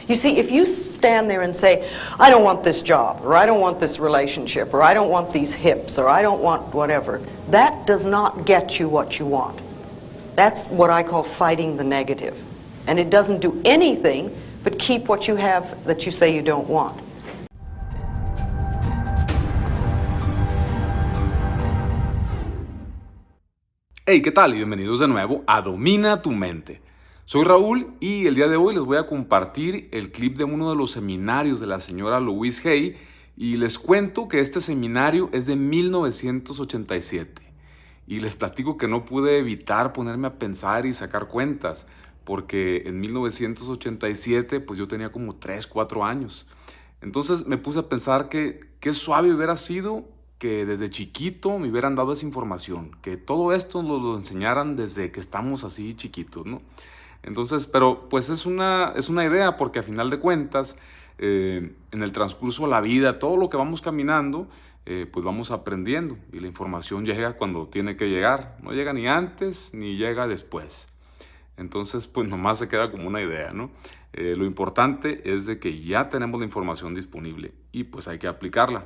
You see, if you stand there and say, I don't want this job, or I don't want this relationship, or I don't want these hips, or I don't want whatever, that does not get you what you want. That's what I call fighting the negative. And it doesn't do anything but keep what you have that you say you don't want. Hey, ¿qué tal? Y bienvenidos de nuevo a Domina tu Mente. Soy Raúl y el día de hoy les voy a compartir el clip de uno de los seminarios de la señora Louise Hay y les cuento que este seminario es de 1987 y les platico que no pude evitar ponerme a pensar y sacar cuentas porque en 1987 pues yo tenía como 3, 4 años. Entonces me puse a pensar que qué suave hubiera sido que desde chiquito me hubieran dado esa información, que todo esto nos lo enseñaran desde que estamos así chiquitos, ¿no? Entonces, pero pues es una idea porque a final de cuentas, en el transcurso de la vida, todo lo que vamos caminando, pues vamos aprendiendo y la información llega cuando tiene que llegar, no llega ni antes ni llega después. Entonces, pues nomás se queda como una idea, ¿no? Lo importante es de que ya tenemos la información disponible y pues hay que aplicarla.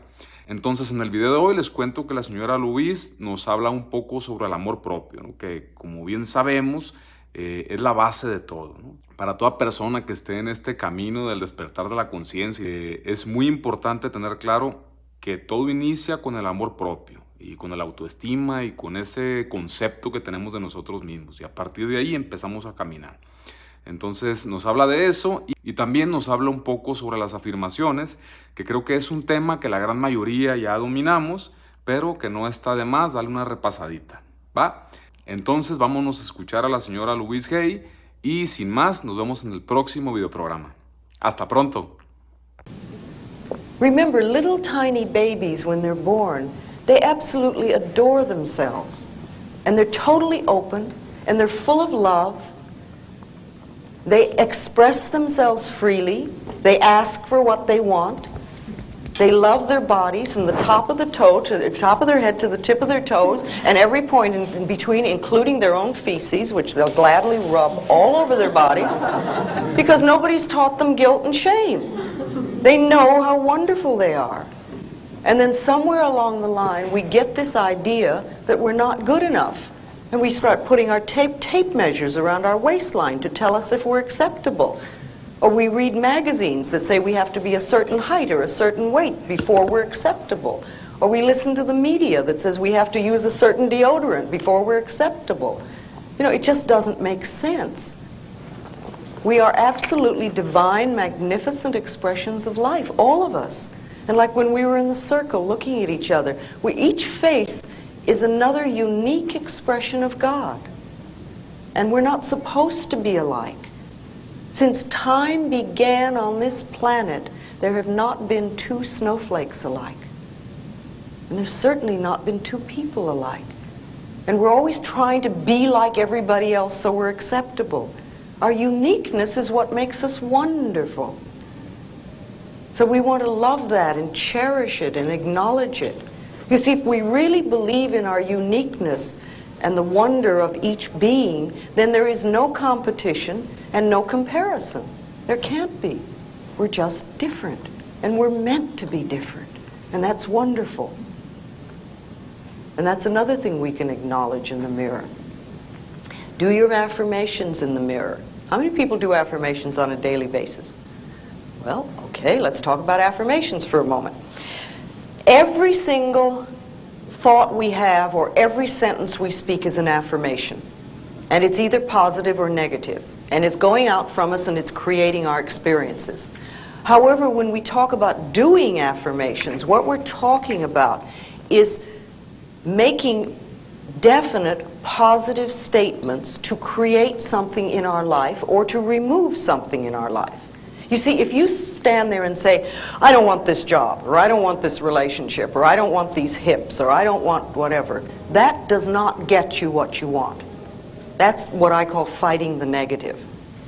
Entonces, en el video de hoy les cuento que la señora Louise nos habla un poco sobre el amor propio, ¿no? Que como bien sabemos, es la base de todo, ¿no? Para toda persona que esté en este camino del despertar de la conciencia, es muy importante tener claro que todo inicia con el amor propio y con la autoestima y con ese concepto que tenemos de nosotros mismos. Y a partir de ahí empezamos a caminar. Entonces nos habla de eso y también nos habla un poco sobre las afirmaciones, que creo que es un tema que la gran mayoría ya dominamos, pero que no está de más darle una repasadita, ¿va? Entonces vámonos a escuchar a la señora Louise Hay y sin más nos vemos en el próximo videoprograma. Hasta pronto. Remember, little tiny babies, when they're born, they absolutely adore themselves. And they're totally open, and they're full of love. They express themselves freely. They ask for what they want. They love their bodies from the top of the toe to the top of their head to the tip of their toes, and every point in between, including their own feces, which they'll gladly rub all over their bodies, because nobody's taught them guilt and shame. They know how wonderful they are. And then somewhere along the line, we get this idea that we're not good enough. And we start putting our tape measures around our waistline to tell us if we're acceptable. Or we read magazines that say we have to be a certain height or a certain weight before we're acceptable. Or we listen to the media that says we have to use a certain deodorant before we're acceptable. You know, it just doesn't make sense. We are absolutely divine, magnificent expressions of life, all of us. And like when we were in the circle looking at each other, each face is another unique expression of God. And we're not supposed to be alike. Since time began on this planet, there have not been two snowflakes alike. And there's certainly not been two people alike. And we're always trying to be like everybody else so we're acceptable. Our uniqueness is what makes us wonderful. So we want to love that and cherish it and acknowledge it. You see, if we really believe in our uniqueness and the wonder of each being, then there is no competition and no comparison. There can't be. We're just different, and we're meant to be different, and that's wonderful. And that's another thing we can acknowledge in the mirror. Do your affirmations in the mirror. How many people do affirmations on a daily basis? Well, okay, let's talk about affirmations for a moment. Every single thought we have or every sentence we speak is an affirmation. And it's either positive or negative. And it's going out from us and it's creating our experiences. However, when we talk about doing affirmations, what we're talking about is making definite positive statements to create something in our life or to remove something in our life. You see, if you stand there and say, I don't want this job, or I don't want this relationship, or I don't want these hips, or I don't want whatever, that does not get you what you want. That's what I call fighting the negative.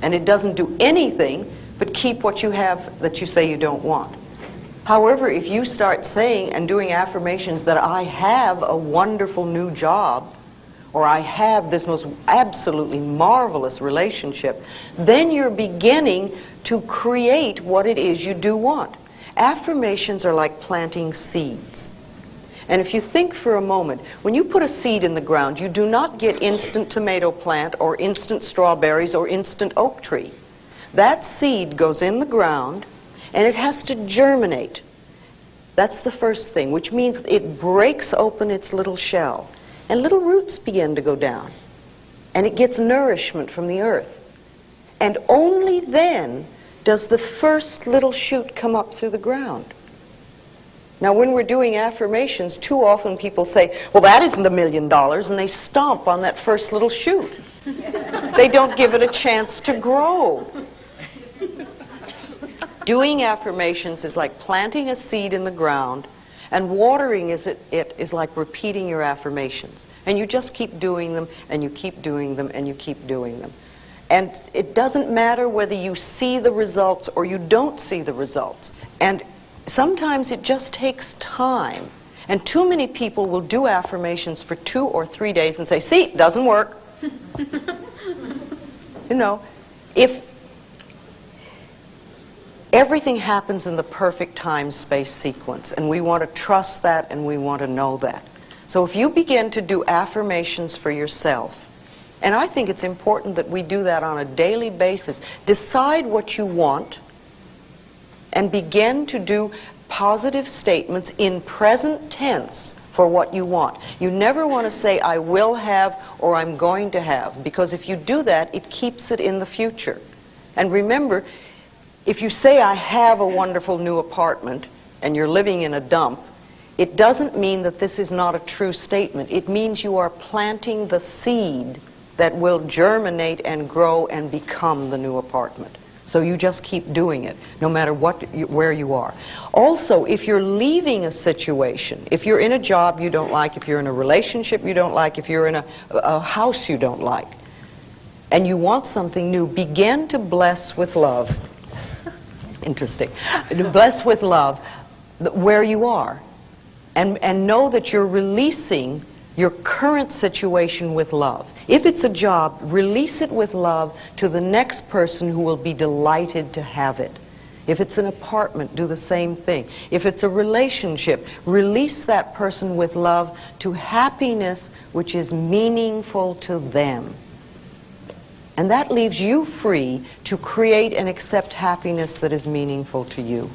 And it doesn't do anything but keep what you have that you say you don't want. However, if you start saying and doing affirmations that I have a wonderful new job, or I have this most absolutely marvelous relationship, then you're beginning to create what it is you do want. Affirmations are like planting seeds. And if you think for a moment, when you put a seed in the ground, you do not get instant tomato plant or instant strawberries or instant oak tree. That seed goes in the ground and it has to germinate. That's the first thing, which means it breaks open its little shell and little roots begin to go down. And it gets nourishment from the earth. And only then does the first little shoot come up through the ground. Now, when we're doing affirmations, too often people say, well, that isn't $1 million, and they stomp on that first little shoot. They don't give it a chance to grow. Doing affirmations is like planting a seed in the ground, and watering it is like repeating your affirmations. And you just keep doing them, and you keep doing them, and you keep doing them. And it doesn't matter whether you see the results or you don't see the results. And sometimes it just takes time. And too many people will do affirmations for 2 or 3 days and say, see, it doesn't work. You know, if everything happens in the perfect time-space sequence, and we want to trust that and we want to know that. So if you begin to do affirmations for yourself, and I think it's important that we do that on a daily basis, decide what you want and begin to do positive statements in present tense for what you want. You never want to say, I will have or I'm going to have, because if you do that, it keeps it in the future. And remember, if you say, I have a wonderful new apartment, and you're living in a dump, it doesn't mean that this is not a true statement. It means you are planting the seed that will germinate and grow and become the new apartment. So you just keep doing it, no matter where you are. Also, if you're leaving a situation, if you're in a job you don't like, if you're in a relationship you don't like, if you're in a house you don't like, and you want something new, begin to bless with love. Interesting. Bless with love where you are. And know that you're releasing your current situation with love. If it's a job, release it with love to the next person who will be delighted to have it. If it's an apartment, do the same thing. If it's a relationship, release that person with love to happiness which is meaningful to them. And that leaves you free to create and accept happiness that is meaningful to you.